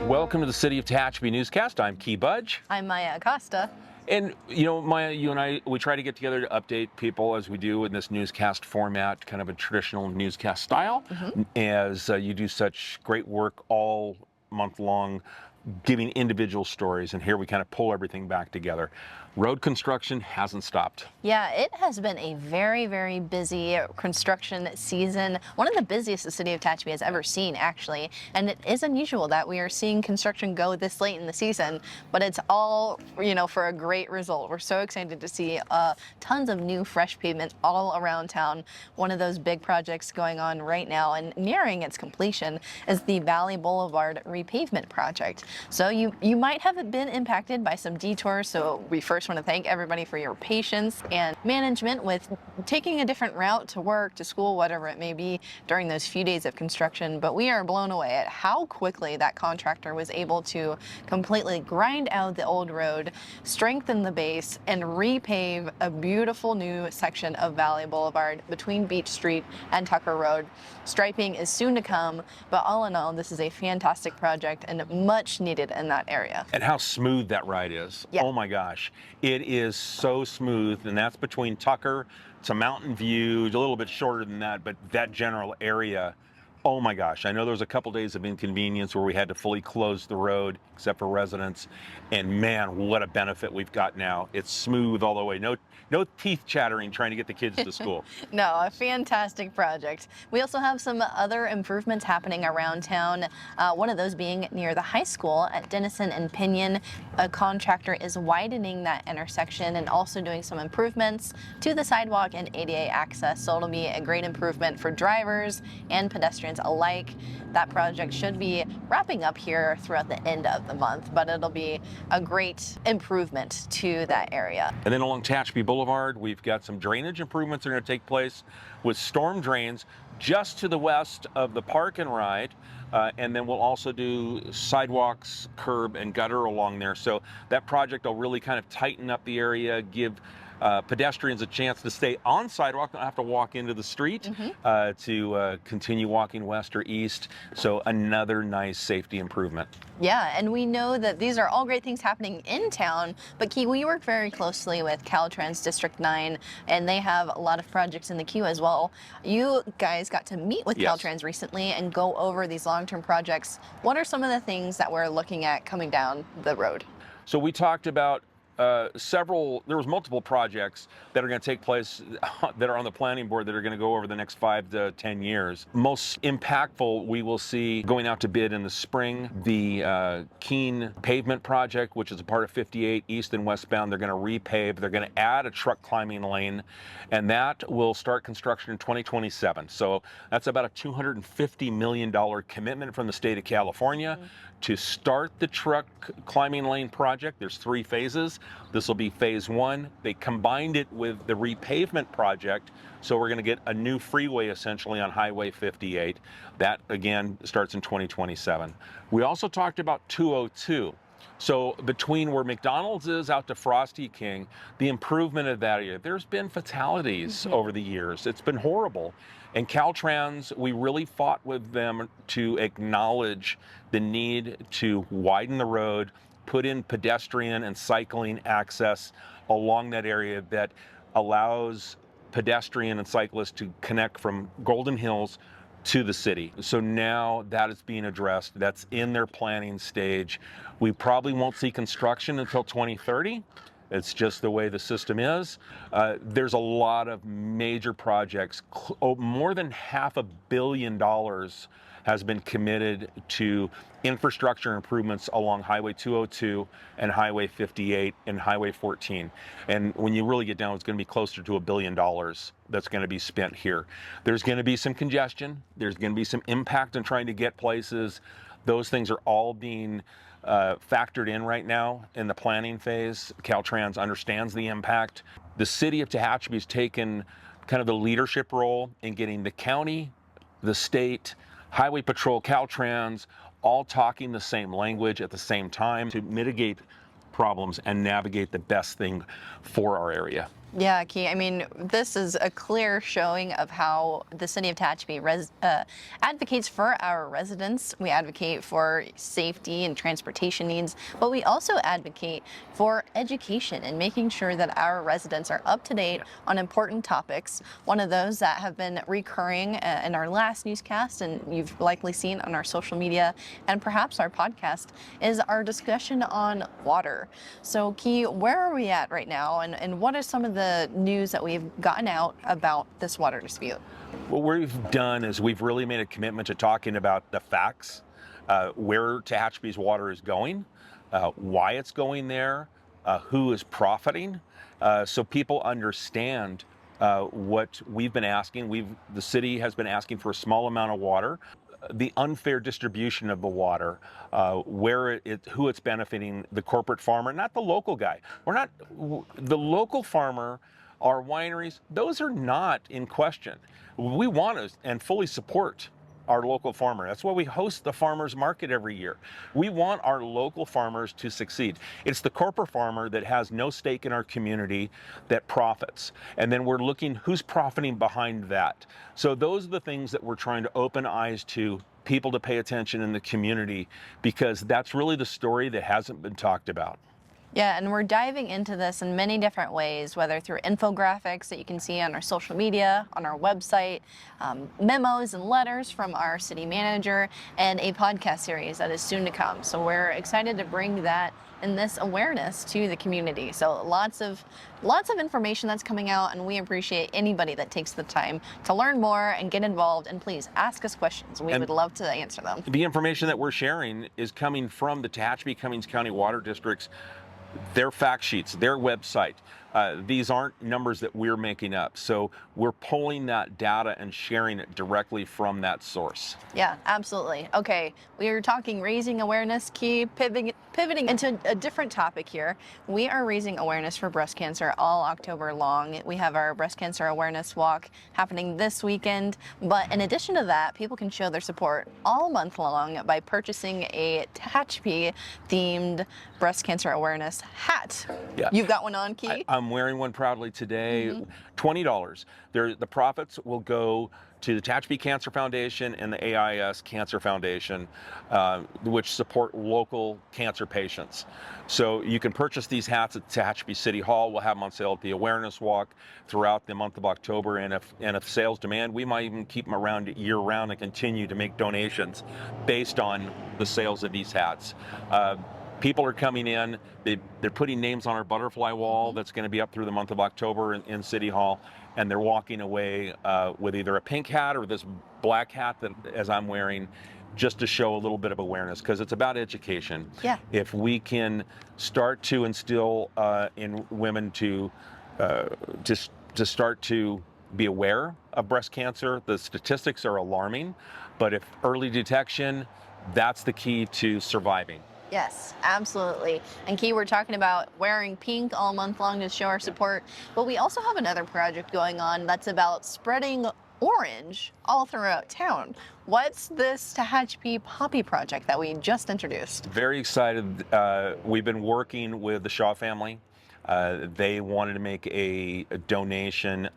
Welcome to the City of Tehachapi Newscast. I'm Key Budge. I'm Maya Acosta. And, you know, Maya, you and I, we try to get together to update people as we do in this newscast format, kind of a traditional newscast style, as you do such great work all month long, giving individual stories. And here we kind of pull everything back together. Road construction hasn't stopped. Yeah, it has been a very, very busy construction season. One of the busiest the city of Tehachapi has ever seen, actually. And it is unusual that we are seeing construction go this late in the season, but it's all, you know, for a great result. We're so excited to see tons of new fresh pavement all around town. One of those big projects going on right now and nearing its completion is the Valley Boulevard repavement project. So you might have been impacted by some detours, so we first want to thank everybody for your patience and management with taking a different route to work, to school, whatever it may be during those few days of construction. But we are blown away at how quickly that contractor was able to completely grind out the old road, strengthen the base, and repave a beautiful new section of Valley Boulevard between Beach Street and Tucker Road. Striping is soon to come, but all in all, this is a fantastic project and much needed in that area. And how smooth that ride is. Yeah. Oh my gosh. It is so smooth, and that's between Tucker to Mountain View, a little bit shorter than that, but that general area, oh my gosh. I know there was a couple days of inconvenience where we had to fully close the road, except for residents, and man, what a benefit we've got now. It's smooth all the way. No teeth chattering trying to get the kids to school. No, a fantastic project. We also have some other improvements happening around town. One of those being near the high school at Denison and Pinion. A contractor is widening that intersection and also doing some improvements to the sidewalk and ADA access. So it'll be a great improvement for drivers and pedestrians alike. That project should be wrapping up here throughout the end of the month, but it'll be a great improvement to that area. And then along Tehachapi Boulevard, we've got some drainage improvements that are going to take place with storm drains just to the west of the park and ride. And then we'll also do sidewalks, curb, and gutter along there. So that project will really kind of tighten up the area, give pedestrians a chance to stay on sidewalk, not have to walk into the street to continue walking west or east. So another nice safety improvement. Yeah, and we know that these are all great things happening in town, but Key, we work very closely with Caltrans District 9, and they have a lot of projects in the queue as well. You guys got to meet with Caltrans recently and go over these long-term projects. What are some of the things that we're looking at coming down the road? So we talked about there was multiple projects that are going to take place that are on the planning board that are going to go over the next 5 to 10 years. Most impactful we will see going out to bid in the spring, the Keene pavement project, which is a part of 58 east and westbound. They're going to repave. They're going to add a truck climbing lane, and that will start construction in 2027. So that's about a $250 million commitment from the state of California to start the truck climbing lane project. There's 3 phases. This will be phase 1. They combined it with the repavement project, so we're going to get a new freeway essentially on Highway 58. That again starts in 2027. We also talked about 202. So between where McDonald's is out to Frosty King, the improvement of that area, there's been fatalities over the years. It's been horrible. And Caltrans, we really fought with them to acknowledge the need to widen the road, put in pedestrian and cycling access along that area that allows pedestrian and cyclists to connect from Golden Hills to the city. So now that is being addressed. That's in their planning stage. We probably won't see construction until 2030. It's just the way the system is. There's a lot of major projects. More than $500 million has been committed to infrastructure improvements along Highway 202 and Highway 58 and Highway 14. And when you really get down, it's going to be closer to $1 billion that's going to be spent here. There's going to be some congestion. There's going to be some impact on trying to get places. Those things are all being factored in right now in the planning phase. Caltrans understands the impact. The city of Tehachapi has taken kind of the leadership role in getting the county, the state, Highway Patrol, Caltrans, all talking the same language at the same time to mitigate problems and navigate the best thing for our area. Yeah, Key. I mean, this is a clear showing of how the city of Tehachapi advocates for our residents. We advocate for safety and transportation needs, but we also advocate for education and making sure that our residents are up to date on important topics. One of those that have been recurring in our last newscast, and you've likely seen on our social media and perhaps our podcast, is our discussion on water. So, Key, where are we at right now, and what are some of the news that we've gotten out about this water dispute? What we've done is we've really made a commitment to talking about the facts, where Tehachapi's water is going, why it's going there, who is profiting, so people understand what we've been asking. The city has been asking for a small amount of water. The unfair distribution of the water, who it's benefiting, the corporate farmer, not the local guy. The local farmer, our wineries, those are not in question. We want to and fully support our local farmer. That's why we host the farmers market every year. We want our local farmers to succeed. It's the corporate farmer that has no stake in our community that profits. And then we're looking who's profiting behind that. So those are the things that we're trying to open eyes to people to pay attention in the community, because that's really the story that hasn't been talked about. Yeah, and we're diving into this in many different ways, whether through infographics that you can see on our social media, on our website, memos and letters from our city manager, and a podcast series that is soon to come. So we're excited to bring that and this awareness to the community. So lots of information that's coming out, and we appreciate anybody that takes the time to learn more and get involved. And please ask us questions. We would love to answer them. The information that we're sharing is coming from the Tehachapi-Cummings County Water District's, their fact sheets, their website. These aren't numbers that we're making up. So we're pulling that data and sharing it directly from that source. Yeah, absolutely. Okay, we are talking raising awareness, Key, pivoting into a different topic here. We are raising awareness for breast cancer all October long. We have our breast cancer awareness walk happening this weekend. But in addition to that, people can show their support all month long by purchasing a Tehachapi themed breast cancer awareness hat. Yeah. You've got one on, Key? I'm wearing one proudly today. $20. The profits will go to the Tehachapi Cancer Foundation and the AIS Cancer Foundation, which support local cancer patients. So you can purchase these hats at Tehachapi City Hall. We'll have them on sale at the Awareness Walk throughout the month of October. And if sales demand, we might even keep them around year-round and continue to make donations based on the sales of these hats. People are coming in, they're putting names on our butterfly wall that's going to be up through the month of October in City Hall, and they're walking away with either a pink hat or this black hat that, as I'm wearing, just to show a little bit of awareness, because it's about education. Yeah. If we can start to instill in women to start to be aware of breast cancer, the statistics are alarming, but if early detection, that's the key to surviving. Yes, absolutely. And Key, we're talking about wearing pink all month long to show our support, but we also have another project going on that's about spreading orange all throughout town. What's this Tehachapi Poppy project that we just introduced? Very excited. We've been working with the Shaw family. They wanted to make a donation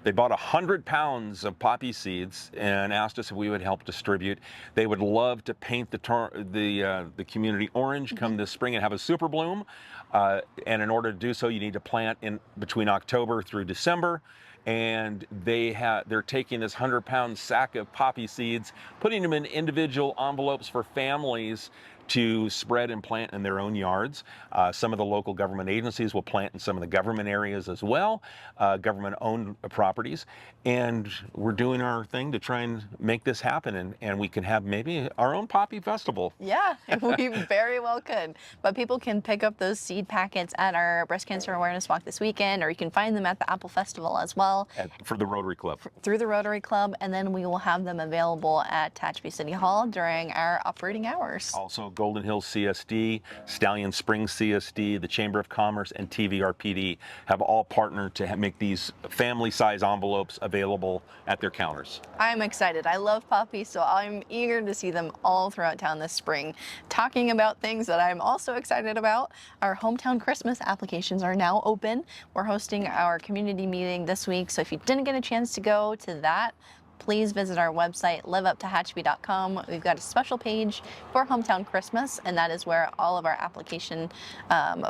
they bought 100 pounds of poppy seeds and asked us if we would help distribute. They would love to paint the community orange come this spring and have a super bloom. And in order to do so, you need to plant in between October through December. And they're taking this 100-pound sack of poppy seeds, putting them in individual envelopes for families to spread and plant in their own yards. Some of the local government agencies will plant in some of the government areas as well, government-owned properties. And we're doing our thing to try and make this happen, and we can have maybe our own poppy festival. Yeah, we very well could. But people can pick up those seed packets at our Breast Cancer Awareness Walk this weekend, or you can find them at the Apple Festival as well. For the Rotary Club. Through the Rotary Club, and then we will have them available at Tehachapi City Hall during our operating hours. Also Golden Hills CSD, Stallion Springs CSD, the Chamber of Commerce, and TVRPD have all partnered to make these family-size envelopes available at their counters. I'm excited. I love puppies, so I'm eager to see them all throughout town this spring. Talking about things that I'm also excited about, our Hometown Christmas applications are now open. We're hosting our community meeting this week, so if you didn't get a chance to go to that, please visit our website, liveuptehachapi.com. We've got a special page for Hometown Christmas, and that is where all of our application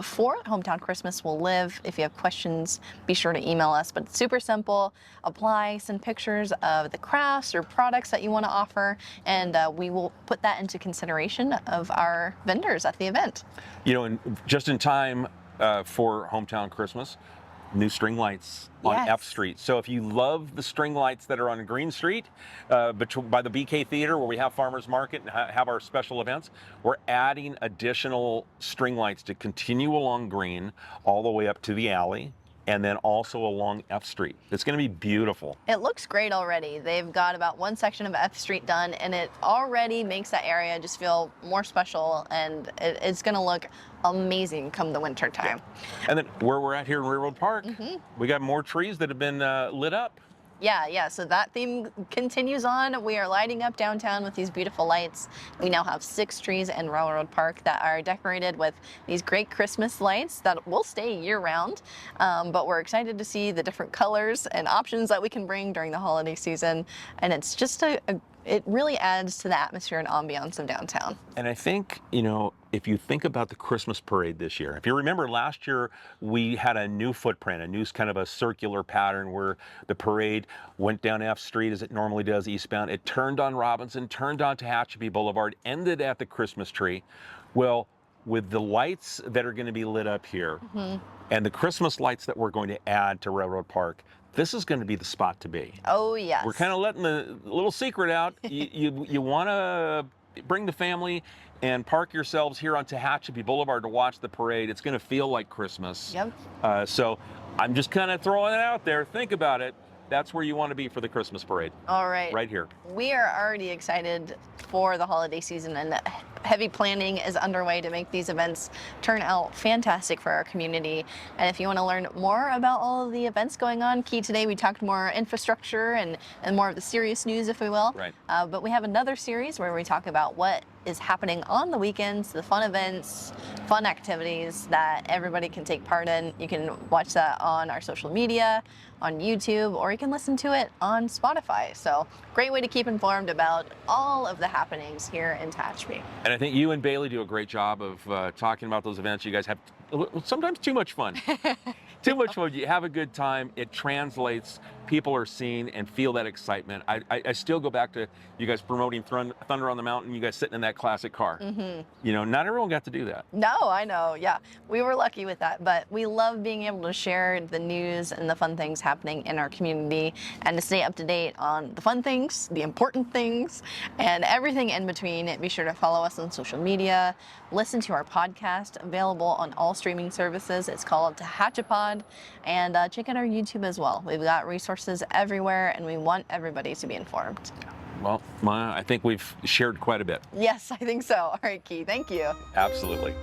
for Hometown Christmas will live. If you have questions, be sure to email us. But it's super simple. Apply, send pictures of the crafts or products that you want to offer, and we will put that into consideration of our vendors at the event. You know, and just in time for Hometown Christmas, new string lights on Yes. F Street. So if you love the string lights that are on Green Street by the BK Theater, where we have Farmers Market and have our special events, we're adding additional string lights to continue along Green all the way up to the alley, and then also along F Street. It's going to be beautiful. It looks great already. They've got about one section of F Street done, and it already makes that area just feel more special, and it's going to look amazing come the winter time. And then where we're at here in Railroad Park, we got more trees that have been lit up. Yeah, so that theme continues on. We are lighting up downtown with these beautiful lights. We now have 6 trees in Railroad Park that are decorated with these great Christmas lights that will stay year-round. But we're excited to see the different colors and options that we can bring during the holiday season. And it's just it really adds to the atmosphere and ambiance of downtown. And I think, you know, if you think about the Christmas parade this year, if you remember last year, we had a new footprint, a new kind of a circular pattern where the parade went down F Street as it normally does eastbound. It turned on Robinson, turned on Tehachapi Boulevard, ended at the Christmas tree. Well, with the lights that are going to be lit up here and the Christmas lights that we're going to add to Railroad Park, this is going to be the spot to be. Oh, yes. We're kind of letting the little secret out. You want to bring the family and park yourselves here on Tehachapi Boulevard to watch the parade. It's going to feel like Christmas. Yep. So I'm just kind of throwing it out there. Think about it. That's where you want to be for the Christmas parade. All right. Right here. We are already excited for the holiday season, and heavy planning is underway to make these events turn out fantastic for our community. And if you want to learn more about all of the events going on, Key, today we talked more infrastructure and more of the serious news, if we will. Right. But we have another series where we talk about what is happening on the weekends, the fun events, fun activities that everybody can take part in. You can watch that on our social media, on YouTube, or you can listen to it on Spotify. So great way to keep informed about all of the happenings here in Tehachapi. And I think you and Bailey do a great job of talking about those events. You guys have sometimes too much fun. Too much fun. You have a good time. It translates. People are seeing and feel that excitement. I still go back to you guys promoting Thunder on the Mountain, you guys sitting in that classic car. You know, not everyone got to do that. No, I know. Yeah, we were lucky with that, but we love being able to share the news and the fun things happening in our community and to stay up to date on the fun things, the important things, and everything in between. Be sure to follow us on social media, listen to our podcast, available on all streaming services. It's called Tehachapod, and check out our YouTube as well. We've got resources everywhere, and we want everybody to be informed. Well, Maya, I think we've shared quite a bit. Yes, I think so. All right, Key, thank you. Absolutely.